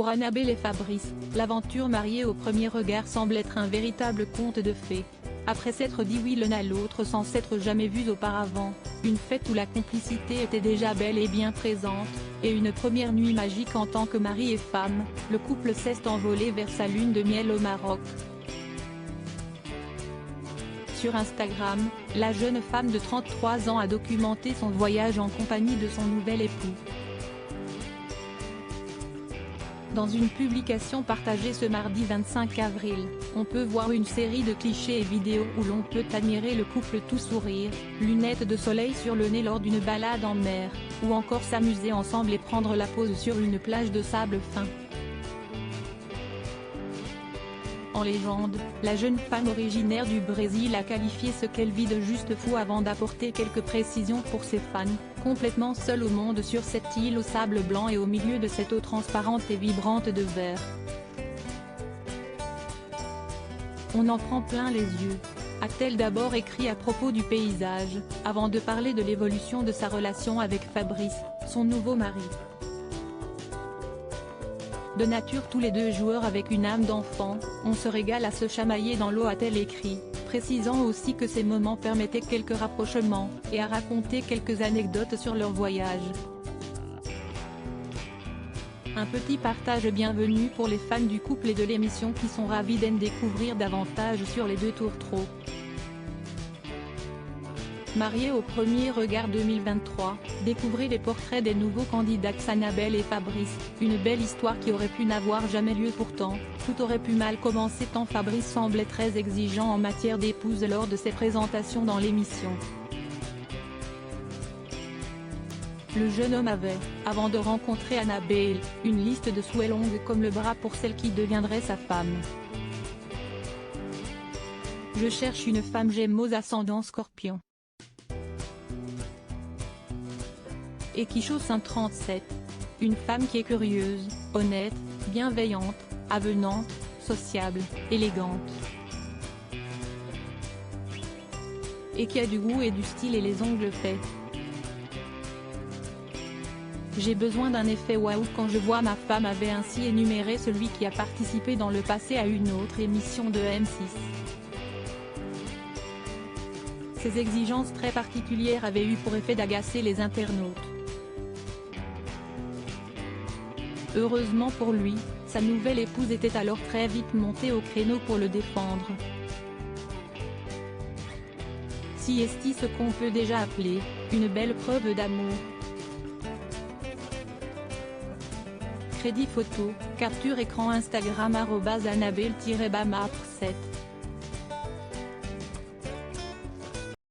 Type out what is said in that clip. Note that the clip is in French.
Pour Annabelle et Fabrice, l'aventure mariée au premier regard semble être un véritable conte de fées. Après s'être dit oui l'un à l'autre sans s'être jamais vus auparavant, une fête où la complicité était déjà bel et bien présente, et une première nuit magique en tant que mari et femme, le couple s'est envolé vers sa lune de miel au Maroc. Sur Instagram, la jeune femme de 33 ans a documenté son voyage en compagnie de son nouvel époux. Dans une publication partagée ce mardi 25 avril, on peut voir une série de clichés et vidéos où l'on peut admirer le couple tout sourire, lunettes de soleil sur le nez lors d'une balade en mer, ou encore s'amuser ensemble et prendre la pause sur une plage de sable fin. En légende, la jeune femme originaire du Brésil a qualifié ce qu'elle vit de juste fou avant d'apporter quelques précisions pour ses fans, complètement seule au monde sur cette île au sable blanc et au milieu de cette eau transparente et vibrante de verre. On en prend plein les yeux, a-t-elle d'abord écrit à propos du paysage, avant de parler de l'évolution de sa relation avec Fabrice, son nouveau mari. De nature tous les deux joueurs avec une âme d'enfant, on se régale à se chamailler dans l'eau a-t-elle écrit, précisant aussi que ces moments permettaient quelques rapprochements, et à raconter quelques anecdotes sur leur voyage. Un petit partage bienvenu pour les fans du couple et de l'émission qui sont ravis d'en découvrir davantage sur les deux tours trop. Mariés au premier regard 2023, découvrez les portraits des nouveaux candidats Annabelle et Fabrice, une belle histoire qui aurait pu n'avoir jamais lieu pourtant, tout aurait pu mal commencer tant Fabrice semblait très exigeant en matière d'épouse lors de ses présentations dans l'émission. Le jeune homme avait, avant de rencontrer Annabelle, une liste de souhaits longue comme le bras pour celle qui deviendrait sa femme. Je cherche une femme Gémeaux ascendant Scorpion. Et Quichot 37. Une femme qui est curieuse, honnête, bienveillante, avenante, sociable, élégante. Et qui a du goût et du style et les ongles faits. J'ai besoin d'un effet waouh quand je vois ma femme avait ainsi énuméré celui qui a participé dans le passé à une autre émission de M6. Ces exigences très particulières avaient eu pour effet d'agacer les internautes. Heureusement pour lui, sa nouvelle épouse était alors très vite montée au créneau pour le défendre. Si est-ce ce qu'on peut déjà appeler, une belle preuve d'amour. Crédit photo, capture écran Instagram @Annabelle-Bamar7.